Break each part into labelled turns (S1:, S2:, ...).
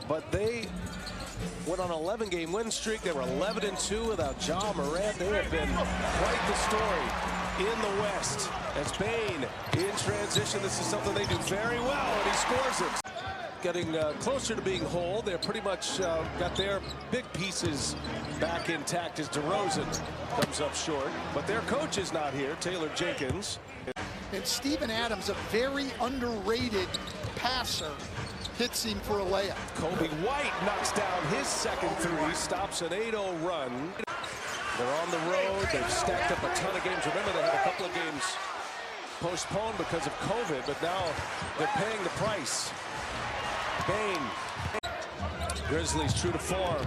S1: but they went on an 11-game win streak. They were 11-2 without Ja Morant. They have been quite the story in the West. As Bane in transition, this is something they do very well, and he scores it. Getting closer to being whole. They're pretty much got their big pieces back intact as DeRozan comes up short. But their coach is not here, Taylor Jenkins.
S2: And Steven Adams, a very underrated passer, hits him for a layup.
S1: Kobe White knocks down his second three, stops an 8-0 run. They're on the road. They've stacked up a ton of games. Remember, they had a couple of games postponed because of COVID, but now they're paying the price. Bane. Grizzlies true to form.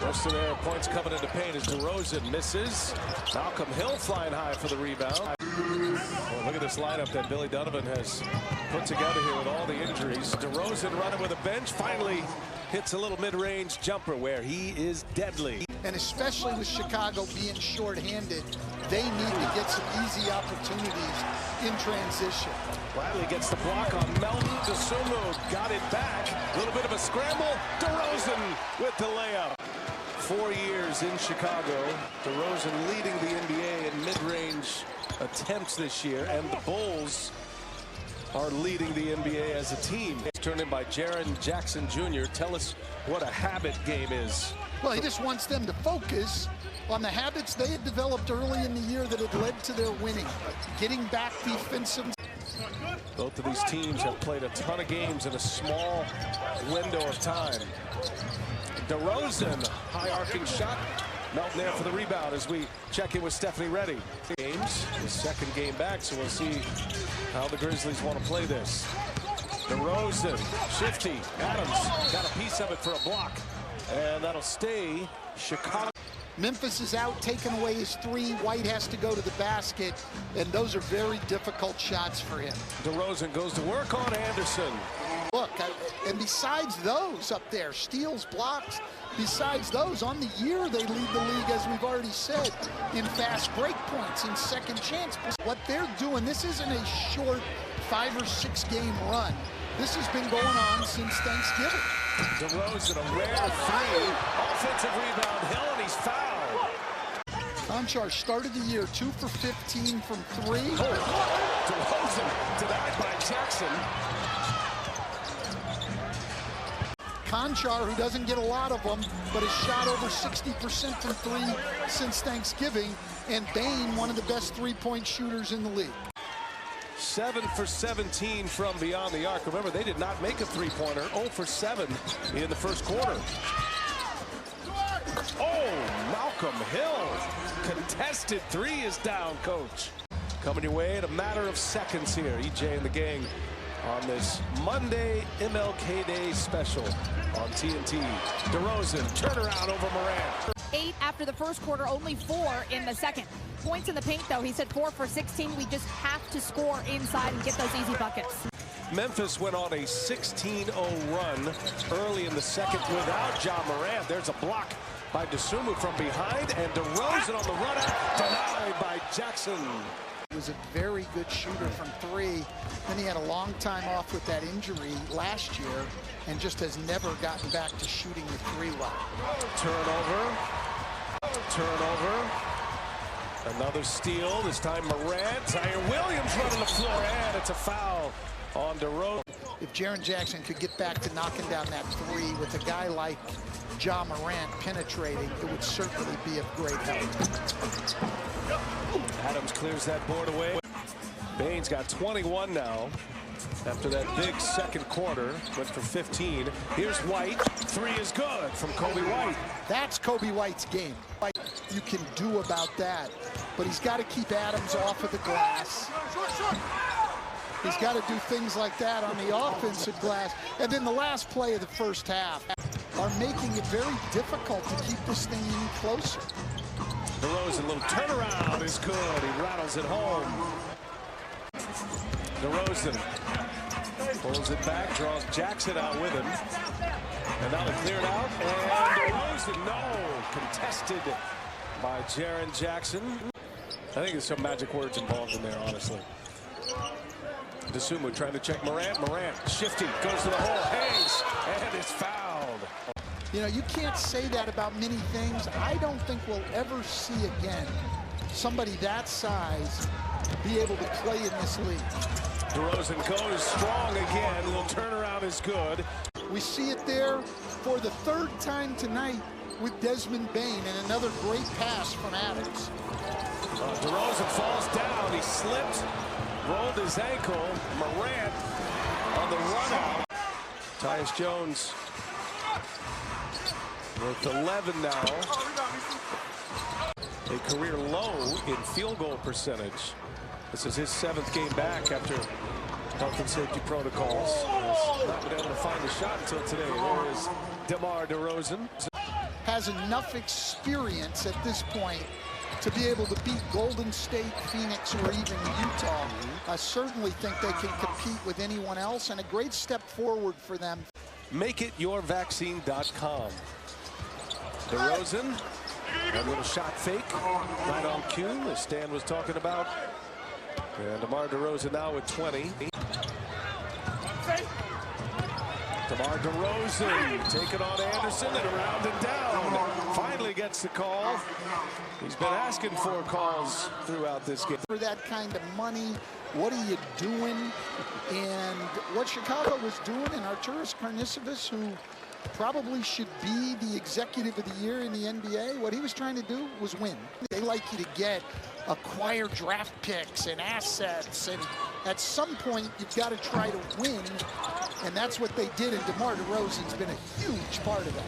S1: Most of their points coming into paint as DeRozan misses. Malcolm Hill flying high for the rebound. Well, look at this lineup that Billy Donovan has put together here with all the injuries. DeRozan running with a bench, finally hits a little mid-range jumper where he is deadly.
S2: And especially with Chicago being short-handed, they need to get some easy opportunities in transition.
S1: Bradley gets the block on Melton. DeSumo got it back. A little bit of a scramble. DeRozan with the layup. 4 years in Chicago. DeRozan leading the NBA in mid-range attempts this year, and the Bulls are leading the NBA as a team. It's turned in by Jaren Jackson Jr. Tell us what a habit game is.
S2: Well, he just wants them to focus on the habits they had developed early in the year that had led to their winning. Getting back defensive.
S1: Both of these teams have played a ton of games in a small window of time. DeRozan, high arcing shot. Melton there for the rebound as we check in with Stephanie Reddy. Games, his second game back, so we'll see how the Grizzlies want to play this. DeRozan, shifty. Adams got a piece of it for a block. And that'll stay Chicago.
S2: Memphis is out, taking away his three. White has to go to the basket, and those are very difficult shots for him.
S1: DeRozan goes to work on Anderson.
S2: Look, and besides those up there, steals, blocks, besides those, on the year they lead the league, as we've already said, in fast break points, in second chance. What they're doing, this isn't a short 5 or 6 game run. This has been going on since Thanksgiving.
S1: DeRozan, a rare three. Offensive rebound, Hill, and he's fouled.
S2: Conchar started the year 2 for 15 from 3.
S1: Oh, DeRozan denied by Jackson.
S2: Conchar, who doesn't get a lot of them, but has shot over 60% from 3 since Thanksgiving. And Bane, one of the best three-point shooters in the league.
S1: 7 for 17 from beyond the arc. Remember, they did not make a three-pointer. 0 for 7 in the first quarter. Oh, Malcolm Hill. Contested three is down, coach. Coming your way in a matter of seconds here. EJ and the gang on this Monday MLK Day special on TNT. DeRozan, turnaround over Morant.
S3: 8 after the first quarter, only 4 in the second. Points in the paint, though. He said 4 for 16. We just have to score inside and get those easy buckets.
S1: Memphis went on a 16-0 run early in the second without Ja Morant. There's a block by DeSumo from behind, and DeRozan on the run out, denied by Jackson.
S2: He was a very good shooter from 3. Then he had a long time off with that injury last year and just has never gotten back to shooting the 3 well.
S1: Turnover. Another steal, this time Morant. Zion Williams running the floor, and it's a foul on DeRozan.
S2: If Jaren Jackson could get back to knocking down that 3 with a guy like Ja Morant penetrating, it would certainly be of great help.
S1: Adams clears that board away. Bane's got 21 now. After that big second quarter, went for 15. Here's White. 3 is good from Kobe White.
S2: That's Kobe White's game. You can do about that, but he's got to keep Adams off of the glass. He's got to do things like that on the offensive glass. And then the last play of the first half are making it very difficult to keep this thing any closer.
S1: DeRozan, little turnaround is good. He rattles it home. DeRozan pulls it back, draws Jackson out with him. And now they clear it out. And DeRozan, no, contested by Jaren Jackson. I think there's some magic words involved in there, honestly. DeSumo trying to check Morant. Morant, shifty, goes to the hole, hangs, and is fouled.
S2: You know, you can't say that about many things. I don't think we'll ever see again somebody that size be able to play in this league.
S1: DeRozan goes strong again. A little turnaround is good.
S2: We see it there for the third time tonight with Desmond Bane, and another great pass from Adams.
S1: DeRozan falls down. He slipped, rolled his ankle. Morant on the run out. Tyus Jones with 11 now. A career low in field goal percentage. This is his 7th game back after health and safety protocols. Has not been able to find a shot until today. There is DeMar DeRozan.
S2: Has enough experience at this point to be able to beat Golden State, Phoenix, or even Utah. I certainly think they can compete with anyone else, and a great step forward for them.
S1: MakeItYourVaccine.com. DeRozan, a little shot fake, right on cue, as Stan was talking about. And DeMar DeRozan now with 20. DeMar DeRozan taking on Anderson and around and down. Finally gets the call. He's been asking for calls throughout this game.
S2: For that kind of money, what are you doing? And what Chicago was doing, and Arturas Karnisovas, who probably should be the executive of the year in the NBA, what he was trying to do was win. They like you to acquire draft picks and assets, and at some point you've got to try to win, and that's what they did, and DeMar DeRozan's been a huge part of that.